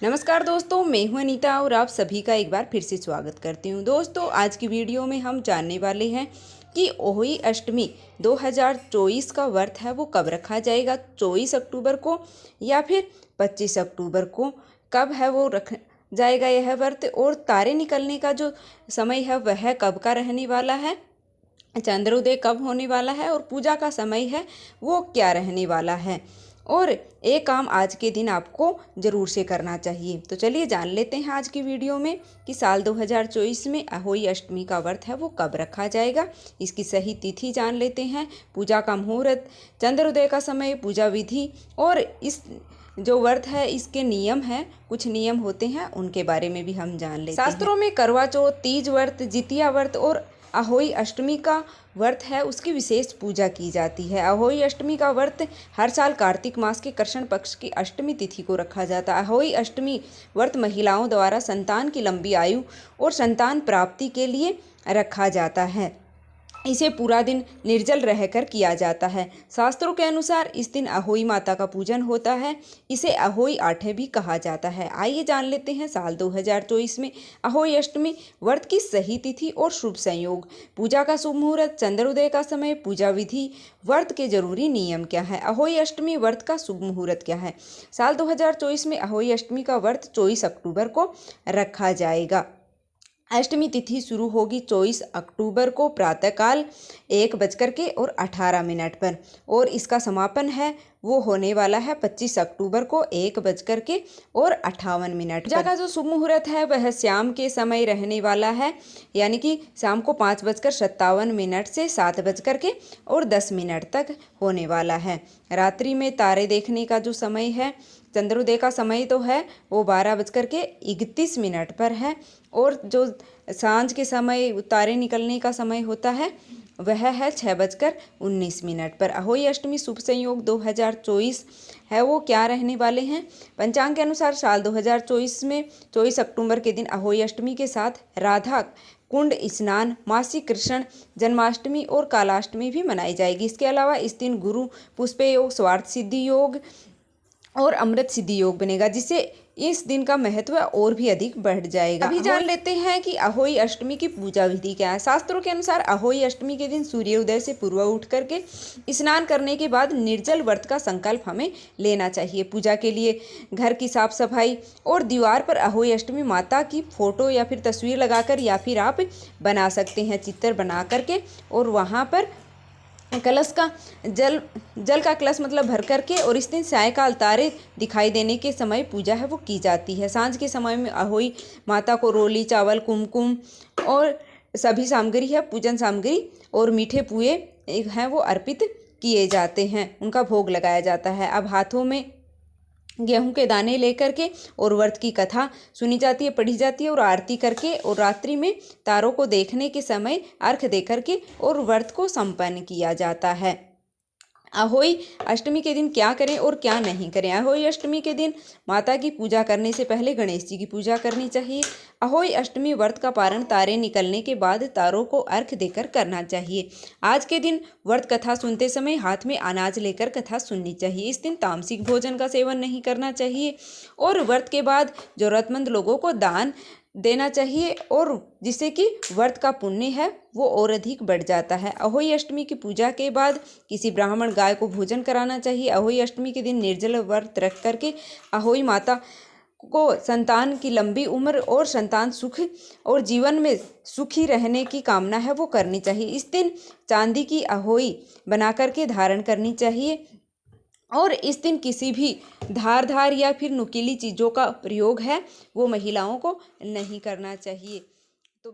नमस्कार दोस्तों, मैं हूं अनीता और आप सभी का एक बार फिर से स्वागत करती हूं। दोस्तों, आज की वीडियो में हम जानने वाले हैं कि ओही अष्टमी 2024 का व्रत है वो कब रखा जाएगा, 24 अक्टूबर को या फिर 25 अक्टूबर को कब है वो रख जाएगा यह व्रत, और तारे निकलने का जो समय है वह कब का रहने वाला है, चंद्रोदय कब होने वाला है और पूजा का समय है वो क्या रहने वाला है, और एक काम आज के दिन आपको ज़रूर से करना चाहिए। तो चलिए जान लेते हैं आज की वीडियो में कि साल 2024 में अहोई अष्टमी का व्रत है वो कब रखा जाएगा। इसकी सही तिथि जान लेते हैं, पूजा का मुहूर्त, चंद्रोदय का समय, पूजा विधि और इस जो व्रत है इसके नियम हैं, कुछ नियम होते हैं उनके बारे में भी हम जान लेते हैं। शास्त्रों में करवा चौथ, तीज व्रत, जितिया व्रत और अहोई अष्टमी का व्रत है उसकी विशेष पूजा की जाती है। अहोई अष्टमी का व्रत हर साल कार्तिक मास के कृष्ण पक्ष की अष्टमी तिथि को रखा जाता है। अहोई अष्टमी व्रत महिलाओं द्वारा संतान की लंबी आयु और संतान प्राप्ति के लिए रखा जाता है। इसे पूरा दिन निर्जल रहकर किया जाता है। शास्त्रों के अनुसार इस दिन अहोई माता का पूजन होता है। इसे अहोई आठे भी कहा जाता है। आइए जान लेते हैं साल 2024 में अहोई अष्टमी व्रत की सही तिथि और शुभ संयोग, पूजा का शुभ मुहूर्त, चंद्रोदय का समय, पूजा विधि, व्रत के जरूरी नियम क्या है, अहोई अष्टमी व्रत का शुभ मुहूर्त क्या है। साल 2024 में अहोई अष्टमी का व्रत 24 अक्टूबर को रखा जाएगा। अष्टमी तिथि शुरू होगी 24 अक्टूबर को प्रातःकाल 1:18 पर और इसका समापन है वो होने वाला है 25 अक्टूबर को 1:58 पर। पूजा का जो शुभ मुहूर्त है वह शाम के समय रहने वाला है, यानी कि शाम को 5:57 से 7:10 तक होने वाला है। रात्रि में तारे देखने का जो समय है, चंद्रोदय का समय तो है वो 12:31 पर है, और जो सांझ के समय तारे निकलने का समय होता है वह है 6:19 पर। अहोई अष्टमी शुभ संयोग 2024 है वो क्या रहने वाले हैं। पंचांग के अनुसार साल 2024 में 24 अक्टूबर के दिन अहोई अष्टमी के साथ राधा कुंड स्नान, मासिक कृष्ण जन्माष्टमी और कालाष्टमी भी मनाई जाएगी। इसके अलावा इस दिन गुरु पुष्प योग, स्वार्थ सिद्धि योग और अमृत सिद्धि योग बनेगा, जिससे इस दिन का महत्व और भी अधिक बढ़ जाएगा। अभी जान लेते हैं कि अहोई अष्टमी की पूजा विधि क्या है। शास्त्रों के अनुसार अहोई अष्टमी के दिन सूर्योदय से पूर्व उठ करके स्नान करने के बाद निर्जल व्रत का संकल्प हमें लेना चाहिए। पूजा के लिए घर की साफ सफाई और दीवार पर अहोई अष्टमी माता की फोटो या फिर तस्वीर लगाकर या फिर आप बना सकते हैं चित्र बना करके, और वहाँ पर कलश का जल का कलश मतलब भर करके, और इस दिन सायकाल तारे दिखाई देने के समय पूजा है वो की जाती है। सांझ के समय में अहोई माता को रोली, चावल, कुमकुम और सभी सामग्री है, पूजन सामग्री और मीठे पुए हैं वो अर्पित किए जाते हैं, उनका भोग लगाया जाता है। अब हाथों में गेहूं के दाने लेकर के और व्रत की कथा सुनी जाती है, पढ़ी जाती है और आरती करके, और रात्रि में तारों को देखने के समय अर्घ दे करके और व्रत को संपन्न किया जाता है। अहोई अष्टमी के दिन क्या करें और क्या नहीं करें। अहोई अष्टमी के दिन माता की पूजा करने से पहले गणेश जी की पूजा करनी चाहिए। अहोई अष्टमी व्रत का पारण तारे निकलने के बाद तारों को अर्घ देकर करना चाहिए। आज के दिन व्रत कथा सुनते समय हाथ में अनाज लेकर कथा सुननी चाहिए। इस दिन तामसिक भोजन का सेवन नहीं करना चाहिए, और व्रत के बाद जरूरतमंद लोगों को दान देना चाहिए, और जिससे कि व्रत का पुण्य है वो और अधिक बढ़ जाता है। अहोई अष्टमी की पूजा के बाद किसी ब्राह्मण गाय को भोजन कराना चाहिए। अहोई अष्टमी के दिन निर्जल व्रत रख करके अहोई माता को संतान की लंबी उम्र और संतान सुख और जीवन में सुखी रहने की कामना है वो करनी चाहिए। इस दिन चांदी की अहोई बना करके धारण करनी चाहिए, और इस दिन किसी भी धार या फिर नुकीली चीज़ों का प्रयोग है वो महिलाओं को नहीं करना चाहिए। तो